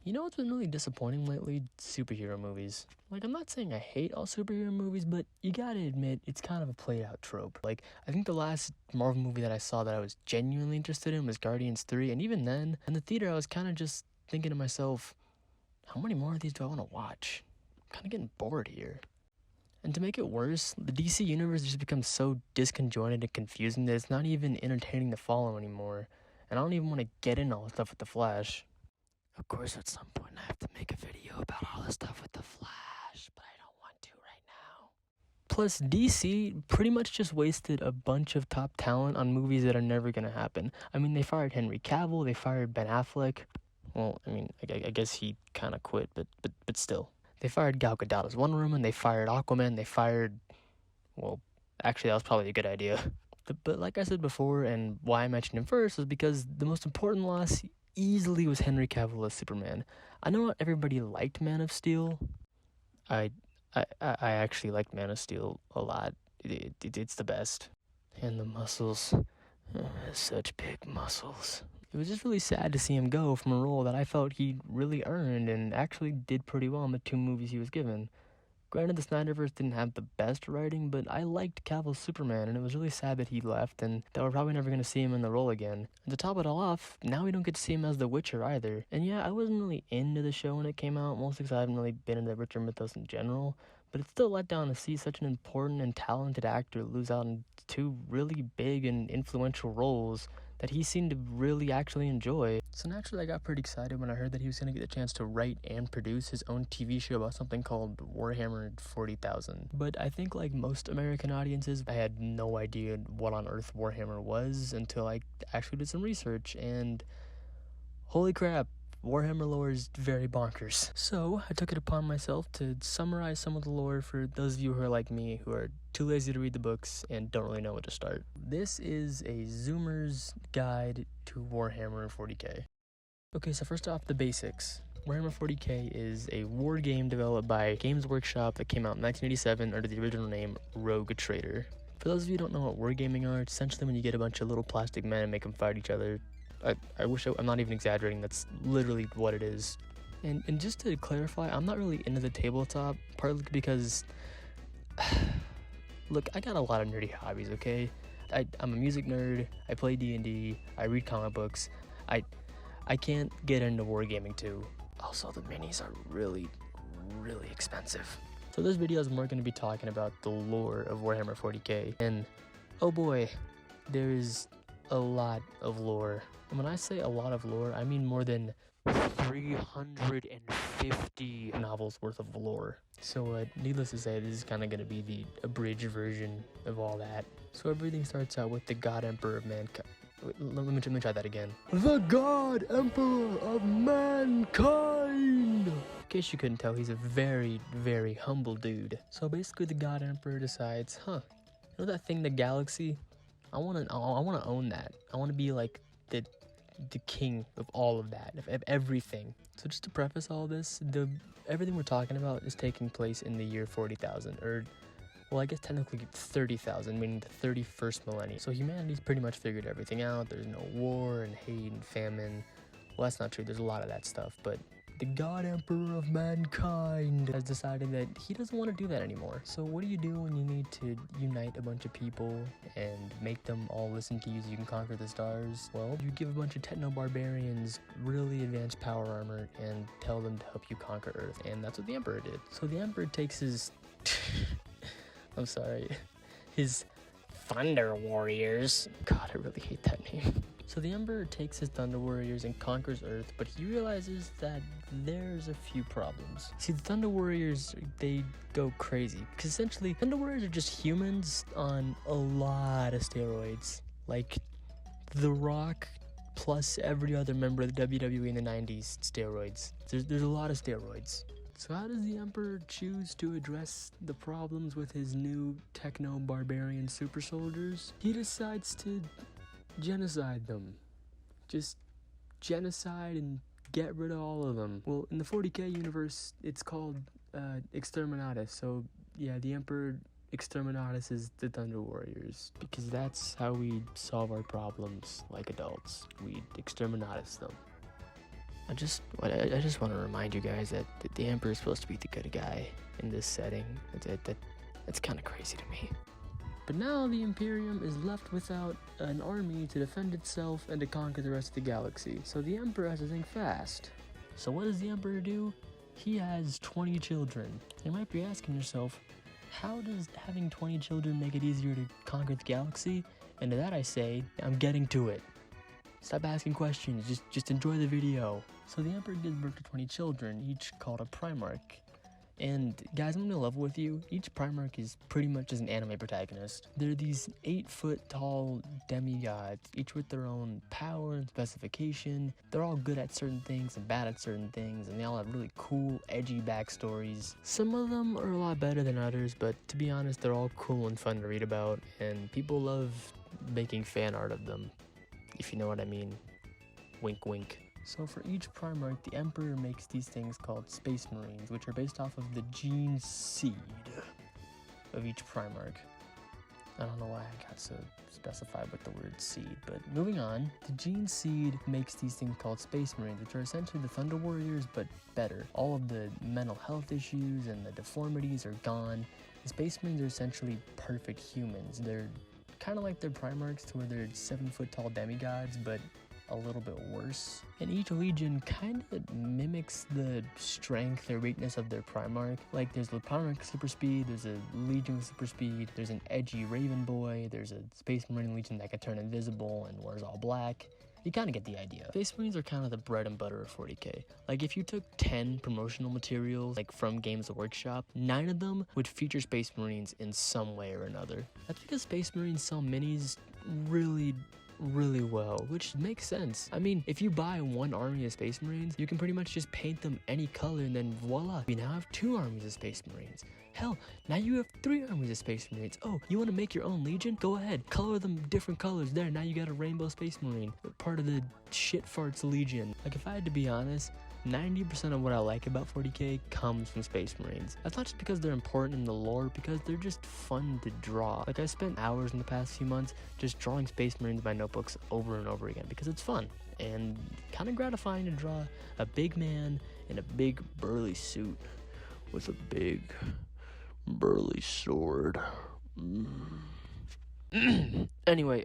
You know what's been really disappointing lately? Superhero movies. Like, I'm not saying I hate all superhero movies, but you gotta admit, it's kind of a played out trope. Like, I think the last Marvel movie that I saw that I was genuinely interested in was Guardians 3, and even then, in the theater, I was kind of just thinking to myself, how many more of these do I want to watch? I'm kind of getting bored here. And to make it worse, the DC universe just becomes so disconjointed and confusing that it's not even entertaining to follow anymore. And I don't even want to get into all the stuff with the Flash. Of course, at some point I have to make a video about all the stuff with the Flash, but I don't want to right now. Plus, DC pretty much just wasted a bunch of top talent on movies that are never gonna happen. I mean, they fired Henry Cavill, they fired Ben Affleck. Well, I mean, I guess he kind of quit, but still. They fired Gal Gadot as Wonder Woman, they fired Aquaman, they fired... Well, actually, that was probably a good idea. But like I said before, and why I mentioned him first, was because the most important loss easily was Henry Cavill as Superman. I know not everybody liked Man of Steel. I actually liked Man of Steel a lot. It's the best. And the muscles. Such big muscles. It was just really sad to see him go from a role that I felt he really earned and actually did pretty well in the 2 movies he was given. Granted, the Snyderverse didn't have the best writing, but I liked Cavill's Superman, and it was really sad that he left, and that we're probably never going to see him in the role again. And to top it all off, now we don't get to see him as the Witcher either. And yeah, I wasn't really into the show when it came out, mostly because I haven't really been into the Witcher mythos in general, but it's still let down to see such an important and talented actor lose out on 2 really big and influential roles that he seemed to really actually enjoy. So naturally I got pretty excited when I heard that he was going to get the chance to write and produce his own TV show about something called Warhammer 40,000. But I think like most American audiences, I had no idea what on earth Warhammer was until I actually did some research, and holy crap, Warhammer lore is very bonkers. So I took it upon myself to summarize some of the lore for those of you who are like me, who are too lazy to read the books and don't really know where to start. This is a Zoomer's guide to Warhammer 40k. Okay, so first off, the basics. Warhammer 40k is a war game developed by Games Workshop that came out in 1987 under the original name Rogue Trader. For those of you who don't know what wargaming are, it's essentially when you get a bunch of little plastic men and make them fight each other. I'm not even exaggerating, that's literally what it is. And just to clarify, I'm not really into the tabletop, partly because... Look, I got a lot of nerdy hobbies, okay? I'm a music nerd, I play D&D, I read comic books, I can't get into wargaming too. Also, the minis are really, really expensive. So this video is more going to be talking about the lore of Warhammer 40k, and oh boy, there is a lot of lore. And when I say a lot of lore, I mean more than 350 novels worth of lore. So needless to say, this is kind of going to be the abridged version of all that. So everything starts out with the God Emperor of Mankind. Let me try that again. The God Emperor of Mankind! In case you couldn't tell, he's a very, very humble dude. So basically the God Emperor decides, you know that thing, the galaxy? I want to own that. I want to be like the king of all of that, of everything. So just to preface all this, everything we're talking about is taking place in the year 40,000, or well, I guess technically 30,000, meaning the 31st millennium. So humanity's pretty much figured everything out. There's no war and hate and famine. Well, that's not true. There's a lot of that stuff, but the God Emperor of Mankind has decided that he doesn't want to do that anymore. So what do you do when you need to unite a bunch of people and make them all listen to you so you can conquer the stars? Well, you give a bunch of techno-barbarians really advanced power armor and tell them to help you conquer Earth. And that's what the Emperor did. So the Emperor takes his... I'm sorry. His Thunder Warriors. God, I really hate that name. So the Emperor takes his Thunder Warriors and conquers Earth, but he realizes that there's a few problems. See, the Thunder Warriors, they go crazy, because essentially, Thunder Warriors are just humans on a lot of steroids. Like, The Rock plus every other member of the WWE in the 90s steroids. There's a lot of steroids. So how does the Emperor choose to address the problems with his new techno-barbarian super soldiers? He decides to genocide them. Just genocide and get rid of all of them. Well, in the 40k universe, it's called Exterminatus. So yeah, the Emperor Exterminatus is the Thunder Warriors, because that's how we solve our problems like adults. We Exterminatus them. I just want to remind you guys that the Emperor is supposed to be the good guy in this setting. That's kind of crazy to me. But now the Imperium is left without an army to defend itself and to conquer the rest of the galaxy. So the Emperor has to think fast. So what does the Emperor do? He has 20 children. You might be asking yourself, how does having 20 children make it easier to conquer the galaxy? And to that I say, I'm getting to it. Stop asking questions, just enjoy the video. So the Emperor gives birth to 20 children, each called a Primarch. And guys, I'm gonna level with you, each Primarch is pretty much just an anime protagonist. They're these 8-foot tall demigods, each with their own power and specification. They're all good at certain things and bad at certain things, and they all have really cool, edgy backstories. Some of them are a lot better than others, but to be honest, they're all cool and fun to read about, and people love making fan art of them, if you know what I mean. Wink wink. So for each Primarch, the Emperor makes these things called Space Marines, which are based off of the gene seed of each Primarch. I don't know why I got so specified with the word seed, but moving on. The gene seed makes these things called Space Marines, which are essentially the Thunder Warriors, but better. All of the mental health issues and the deformities are gone. The Space Marines are essentially perfect humans. They're kind of like their Primarchs, to where they're 7-foot tall demigods, but a little bit worse. And each legion kind of mimics the strength or weakness of their Primarch. Like there's the Primarch super speed, there's a legion with super speed, there's an edgy Raven boy, there's a Space Marine legion that can turn invisible and wears all black. You kind of get the idea. Space Marines are kind of the bread and butter of 40k. Like if you took 10 promotional materials like from Games Workshop, 9 of them would feature Space Marines in some way or another. That's because Space Marines sell minis really well, which makes sense. I mean, if you buy one army of Space Marines, you can pretty much just paint them any color and then voila, we now have 2 armies of Space Marines. Hell, now you have 3 armies of Space Marines. Oh, you want to make your own legion? Go ahead, color them different colors. There, now you got a rainbow Space Marine, part of the shit farts legion. Like if I had to be honest, 90% of what I like about 40k comes from Space Marines. That's not just because they're important in the lore, because they're just fun to draw. Like I spent hours in the past few months just drawing Space Marines in my notebooks over and over again because it's fun and kind of gratifying to draw a big man in a big burly suit with a big burly sword. Anyway,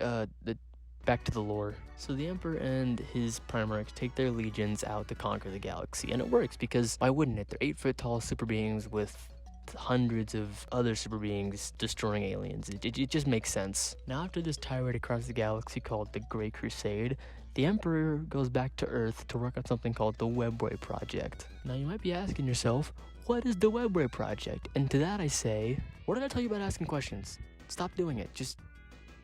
back to the lore. So the Emperor and his Primarchs take their legions out to conquer the galaxy, and it works because why wouldn't it? They're 8-foot tall super beings with hundreds of other super beings destroying aliens. It just makes sense. Now after this tirade across the galaxy called the Great Crusade, the Emperor goes back to Earth to work on something called the Webway Project. Now you might be asking yourself, what is the Webway Project? And to that I say, what did I tell you about asking questions? Stop doing it. Just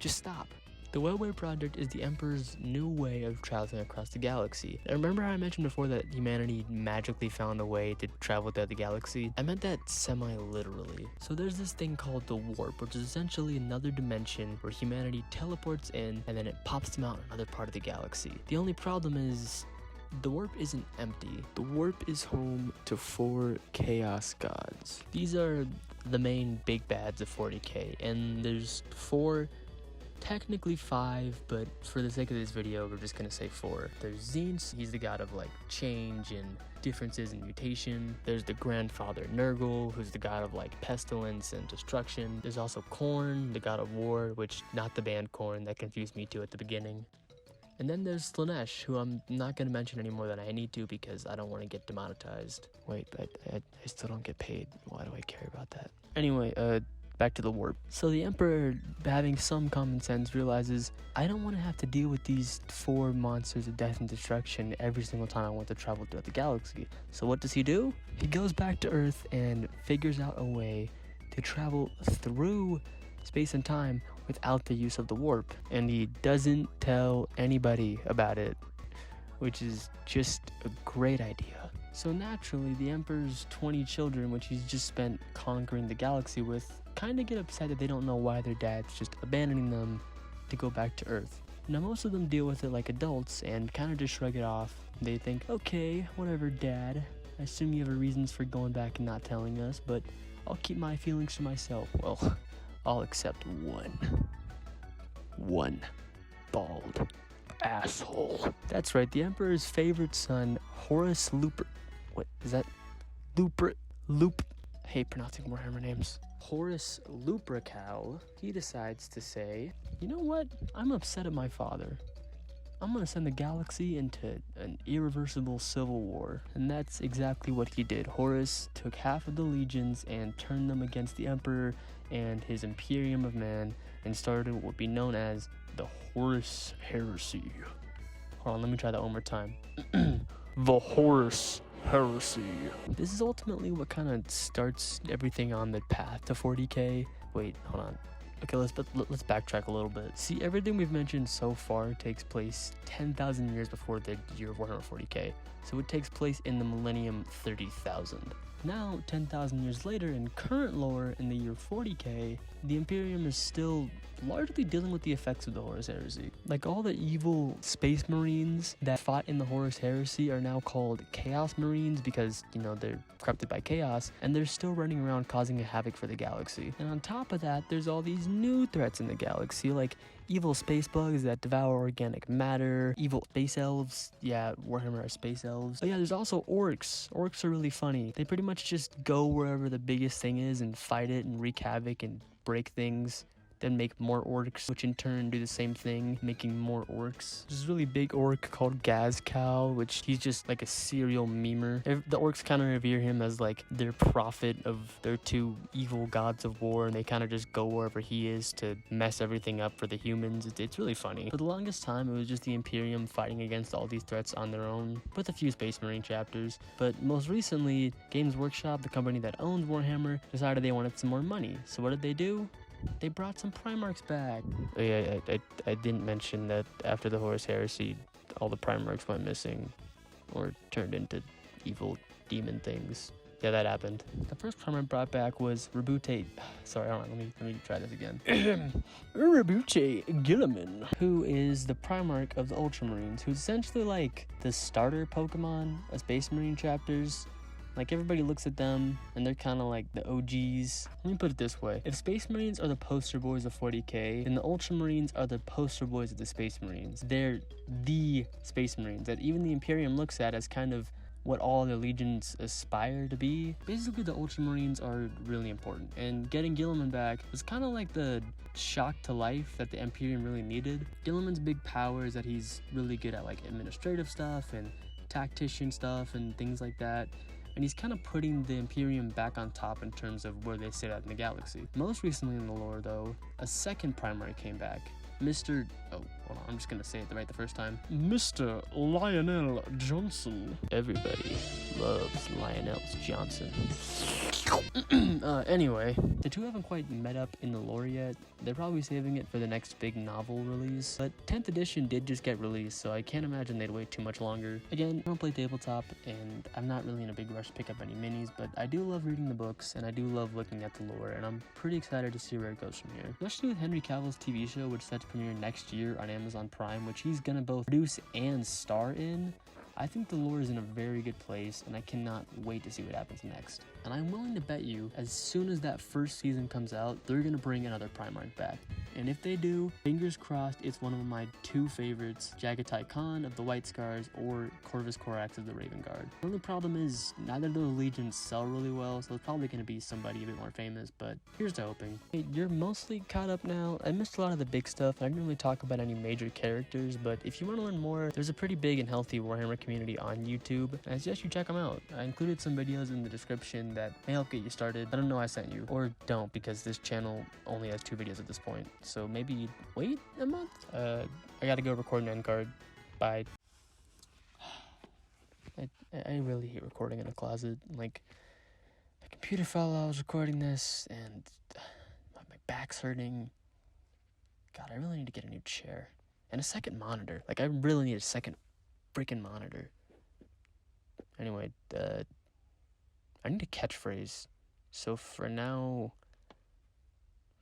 stop. The Webway Project is the Emperor's new way of traveling across the galaxy. Now, remember how I mentioned before that humanity magically found a way to travel throughout the galaxy? I meant that semi-literally. So there's this thing called the Warp, which is essentially another dimension where humanity teleports in and then it pops them out in another part of the galaxy. The only problem is the Warp isn't empty. The Warp is home to 4 Chaos Gods. These are the main big bads of 40k, and there's 4, technically 5, but for the sake of this video, we're just gonna say 4. There's Zinz, he's the god of like change and differences and mutation. There's the grandfather Nurgle, who's the god of like pestilence and destruction. There's also Khorne, the god of war, which not the band Khorne, that confused me too at the beginning. And then there's Slaanesh, who I'm not going to mention any more than I need to because I don't want to get demonetized. Wait, but I still don't get paid. Why do I care about that? Anyway, back to the Warp. So the Emperor, having some common sense, realizes I don't want to have to deal with these 4 monsters of death and destruction every single time I want to travel throughout the galaxy. So what does he do? He goes back to Earth and figures out a way to travel through space and time without the use of the Warp. And he doesn't tell anybody about it, which is just a great idea. So naturally, the Emperor's 20 children, which he's just spent conquering the galaxy with, kind of get upset that they don't know why their dad's just abandoning them to go back to Earth. Now most of them deal with it like adults and kind of just shrug it off. They think, okay, whatever, Dad. I assume you have reasons for going back and not telling us, but I'll keep my feelings to myself. Well, I'll accept one. Bald. asshole. That's right, the Emperor's favorite son, Horus Luper. What is that? Loop. I hate pronouncing Warhammer names. Horus Lupercal, he decides to say, you know what? I'm upset at my father. I'm gonna send the galaxy into an irreversible civil war. And that's exactly what he did. Horus took half of the legions and turned them against the Emperor and his Imperium of Man and started what would be known as the Horus Heresy. Hold on, let me try that one more time. The Horus Heresy. This is ultimately what kind of starts everything on the path to 40k. Wait, hold on. Okay, let's backtrack a little bit. See, everything we've mentioned so far takes place 10,000 years before the year of Warhammer 40k. So it takes place in the millennium 30,000. Now, 10,000 years later, in current lore, in the year 40k, the Imperium is still largely dealing with the effects of the Horus Heresy. Like, all the evil space marines that fought in the Horus Heresy are now called Chaos Marines because, you know, they're corrupted by chaos, and they're still running around causing a havoc for the galaxy. And on top of that, there's all these new threats in the galaxy, like evil space bugs that devour organic matter, evil space elves. Yeah, Warhammer are space elves. Oh yeah, there's also orcs. Orcs are really funny. They pretty much just go wherever the biggest thing is and fight it and wreak havoc and break things. Then make more orcs, which in turn do the same thing, making more orcs. There's this really big orc called Gazcow, which he's just like a serial memer. The orcs kind of revere him as like their prophet of their two evil gods of war, and they kind of just go wherever he is to mess everything up for the humans. It's really funny. For the longest time, it was just the Imperium fighting against all these threats on their own, with a few Space Marine chapters. But most recently, Games Workshop, the company that owns Warhammer, decided they wanted some more money. So what did they do? They brought some Primarchs back. Oh, yeah, I didn't mention that after the Horus Heresy, all the Primarchs went missing or turned into evil demon things. Yeah, that happened. The first Primarch brought back was Rabute. Sorry, hold on, let me try this again. Rabute Gilliman, who is the Primarch of the Ultramarines, who's essentially like the starter Pokemon of Space Marine chapters. Like, everybody looks at them, and they're kind of like the OGs. Let me put it this way. If Space Marines are the poster boys of 40k, then the Ultramarines are the poster boys of the Space Marines. They're the Space Marines that even the Imperium looks at as kind of what all the legions aspire to be. Basically, the Ultramarines are really important, and getting Gilliman back was kind of like the shock to life that the Imperium really needed. Gilliman's big power is that he's really good at, like, administrative stuff and tactician stuff and things like that. And he's kind of putting the Imperium back on top in terms of where they sit at in the galaxy. Most recently in the lore, though, a second Primarch came back. Mr. Oh, hold on, I'm just gonna say it right the first time. Mr. Lionel Johnson. Everybody loves Lionel Johnson. Anyway, the two haven't quite met up in the lore yet. They're probably saving it for the next big novel release. But 10th edition did just get released, so I can't imagine they'd wait too much longer. Again, I don't play tabletop, and I'm not really in a big rush to pick up any minis, but I do love reading the books, and I do love looking at the lore, and I'm pretty excited to see where it goes from here. Especially with Henry Cavill's TV show, which is set to premiere next year on Amazon Prime, which he's gonna both produce and star in. I think the lore is in a very good place, and I cannot wait to see what happens next. And I'm willing to bet you, as soon as that first season comes out, they're gonna bring another Primarch back. And if they do, fingers crossed, it's one of my two favorites, Jagatai Khan of the White Scars or Corvus Corax of the Raven Guard. The only problem is, neither of those legions sell really well, so it's probably gonna be somebody a bit more famous, but here's to hoping. Hey, you're mostly caught up now. I missed a lot of the big stuff. I didn't really talk about any major characters, but if you want to learn more, there's a pretty big and healthy Warhammer community on YouTube, and I suggest you check them out. I included some videos in the description that may help get you started. Let them know I sent you, or don't, because this channel only has 2 videos at this point, so maybe wait a month. I gotta go record an end card. Bye. I really hate recording in a closet. Like, my computer fell while I was recording this, and my back's hurting. God, I really need to get a new chair and a second monitor. Like, I really need a second freaking monitor. Anyway, I need a catchphrase. So for now,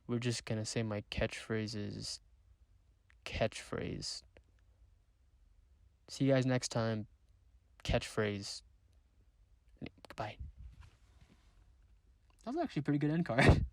we're just gonna say my catchphrase is catchphrase. See you guys next time. Catchphrase. Goodbye. That was actually a pretty good end card.